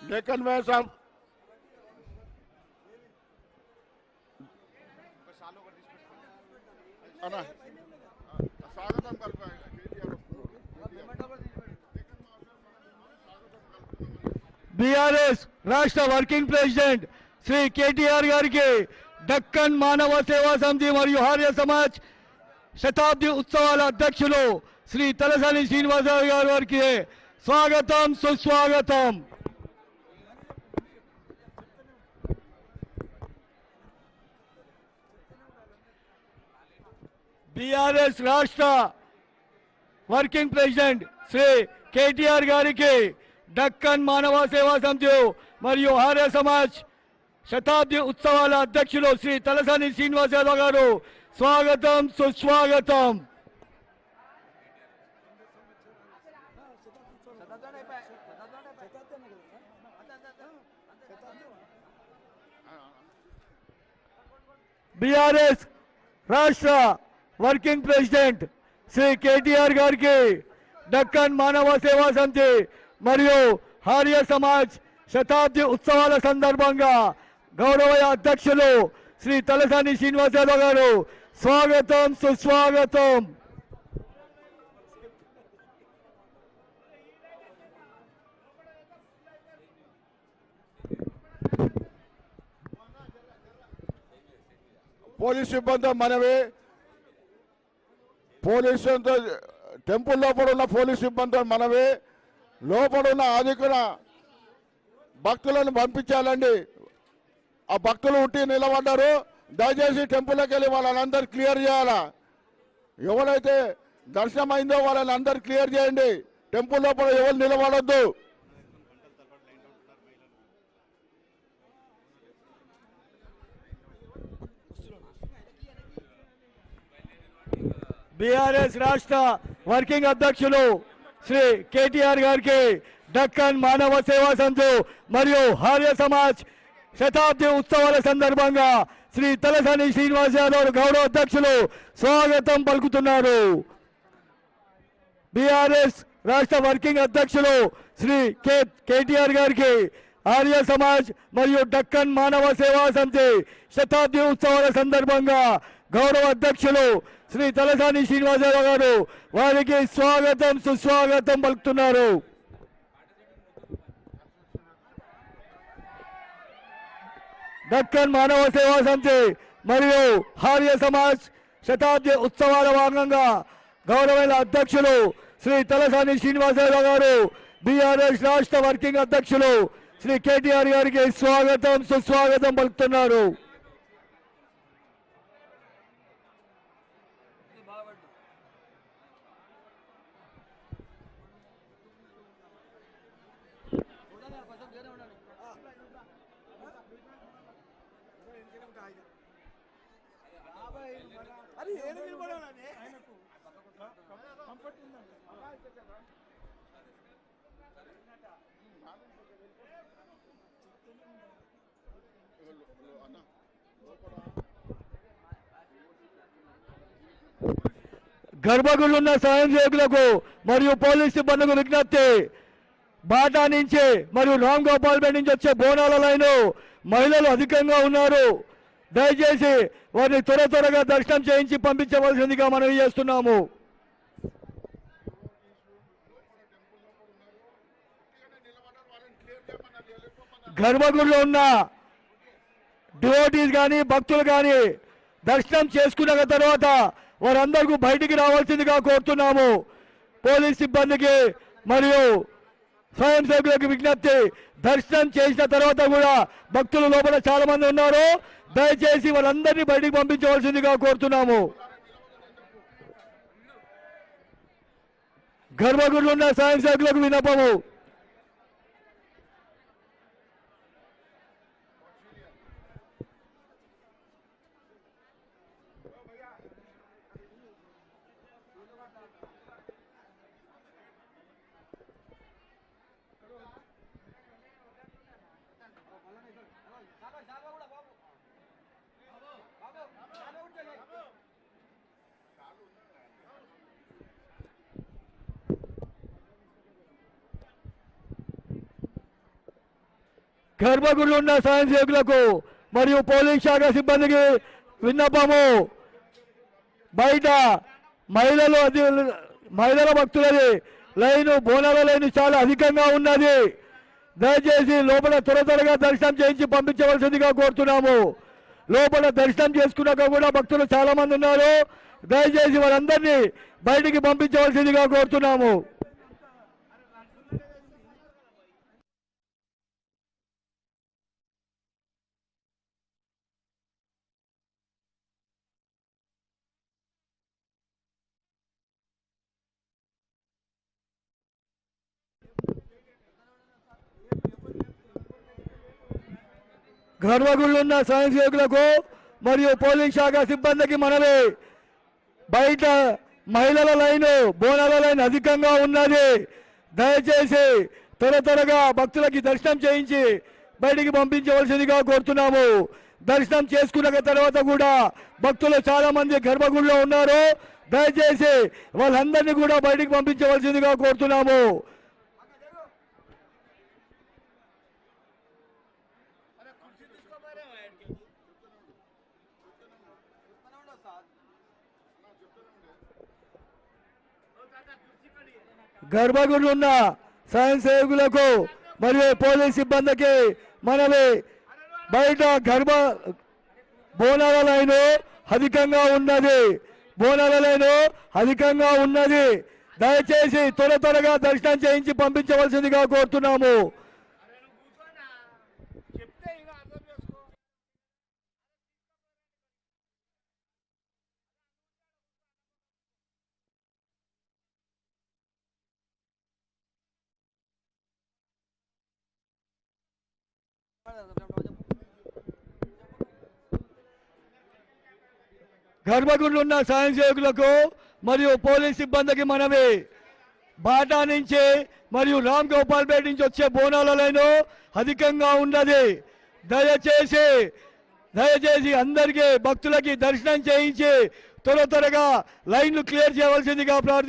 डेक्कन में सब स्वागतम बीआरएस राष्ट्र वर्किंग प्रेसिडेंट श्री केटीआर गारिकी दक्कन मानव सेवा समिति मरियु आर्य समाज शताब्दी उत्सवाल अध्यक्षुलु श्री तलसानी श्रीनिवासराव गारिकी स्वागतम सुस्वागतम। बीआरएस राष्ट्र वर्किंग प्रेसिडेंट श्री केटीआर गारिकी दक्कन मानव सेवा समिति मरियु आर्य समाज शताब्दी उत्सवाल अध्यक्षुलु श्री तलसानी श्रीनिवासराव गारु स्वागतम सुस्वागतम। बीआरएस राष्ट्र वर्किंग प्रेसिडेंट श्री केटीआर गारिकी दक्कन मानव सेवा समिति मरियु आर्य समाज शताब्दी उत्सवाల సందర్భంగా గౌరవ అధ్యక్షులు శ్రీ తలసాని శ్రీనివాసరావు గారు స్వాగతం సుస్వాగతం। పోలీస్ సిబ్బంది మనవి పోలీసు టెంపుల్ లోపల ఉన్న పోలీస్ సిబ్బంది మనవి లోపల ఉన్న అధికార భక్తులను పంపించాలండి। ఆ భక్తులు ఉట్టి నిలబడ్డారు, దయచేసి టెంపుల్కి వెళ్ళి వాళ్ళందరూ క్లియర్ చేయాలా। ఎవరైతే దర్శనం అయిందో వాళ్ళని అందరూ క్లియర్ చేయండి, టెంపుల్ లోపల ఎవరు నిలబడొద్దు। बीआरएस राष्ट्र वर्किंग अध्यक्षुలు श्री केटीआर गारिकी दक्कन मानव सेवा समिति मरियु आर्य समाज शताब्दी उत्सवाల సందర్భంగా श्री तलसानी श्रीनिवास यादव गौरव अध्यक्षुలు स्वागతం పలుకుతున్నారు। बीआरएस राष्ट्र वर्किंग अध्यक्षुలు श्री केटीआर गारिकी आर्य समाज मरियु दक्कन मानव सेवा समिति शताब्दी उत्सवाల సందర్భంగా गौरव अध्यक्षुలు श्री तलसानी श्रीनिवास यादव గారు వారికి స్వాగతం సుస్వాగతం పలుకుతున్నారు। दक्कन मानव सेवा समिति मरियु आर्य समाज शताब्दी उत्सवाల భాగంగా గౌరవైన అధ్యక్షులు శ్రీ తలసాని శ్రీనివాసరావు గారు बीआरएस రాష్ట్ర వర్కింగ్ అధ్యక్షులు శ్రీ కేటీఆర్ గారికి స్వాగతం సుస్వాగతం పలుకుతున్నారు। గర్భగుడున్న స్వయం సేవకులకు మరియు పోలీసు సిబ్బందికి విజ్ఞప్తి, బాటా నుంచి మరియు రామ్ గోపాల్పేట నుంచి వచ్చే బోనాల లైన్ మహిళలు అధికంగా ఉన్నారు, దయచేసి వారిని త్వరగా దర్శనం చేయించి పంపించవలసిందిగా మనవి చేస్తున్నాము। గర్భగుడిలో ఉన్న డివోటీస్ కానీ భక్తులు కానీ దర్శనం చేసుకున్న తర్వాత వారందరికీ బయటికి రావాల్సిందిగా కోరుతున్నాము। పోలీస్ సిబ్బందికి మరియు స్వయం సేవకులకు విజ్ఞప్తి, దర్శనం చేసిన తర్వాత కూడా భక్తులు లోపల చాలా మంది ఉన్నారు, దయచేసి వాళ్ళందరినీ బయటికి పంపించవలసిందిగా కోరుతున్నాము। గర్భగుడిలో ఉన్న స్వయం సేవకులకు విన్నపము, గర్భగుడిలో ఉన్న స్వయం సేవకులకు మరియు పోలీస్ శాఖ సిబ్బందికి విన్నపము, బయట మహిళల భక్తులది లైను, బోనాల లైను చాలా అధికంగా ఉన్నది. దయచేసి లోపల త్వరగా దర్శనం చేయించి పంపించవలసిందిగా కోరుతున్నాము. లోపల దర్శనం చేసుకున్నాక కూడా భక్తులు చాలా మంది ఉన్నారు. దయచేసి వారందరినీ బయటికి పంపించవలసిందిగా కోరుతున్నాము. గర్భగుడిలో ఉన్న స్వయం సేవకులకు మరియు పోలీస్ శాఖ సిబ్బందికి మనవి, బయట మహిళల లైను, బోనాల లైన్ అధికంగా ఉన్నది. దయచేసి త్వరగా భక్తులకి దర్శనం చేయించి బయటికి పంపించవలసిందిగా కోరుతున్నాము. దర్శనం చేసుకున్న తర్వాత కూడా భక్తులు చాలా మంది గర్భగుడిలో ఉన్నారు. దయచేసి వాళ్ళందరినీ కూడా బయటికి పంపించవలసిందిగా కోరుతున్నాము. గర్భగుడిలో ఉన్న స్వయం సేవకులకు మరియు పోలీస్ సిబ్బందికి మనవి, బయట బోనాల లైను అధికంగా ఉన్నది. దయచేసి త్వరగా దర్శనం చేయించి పంపించవలసిందిగా కోరుతున్నాము. గర్భగుడిలో ఉన్న స్వయం సేవకులకు మరియు పోలీస్ సిబ్బందికి మనవి, బాటా నుంచి మరియు రామ్ గోపాల్ పేట నుంచి వచ్చే బోనాల లైను అధికంగా ఉన్నది. దయచేసి అందరికీ భక్తులకి దర్శనం చేయించి త్వరగా లైన్లు క్లియర్ చేయవలసిందిగా ప్రార్థి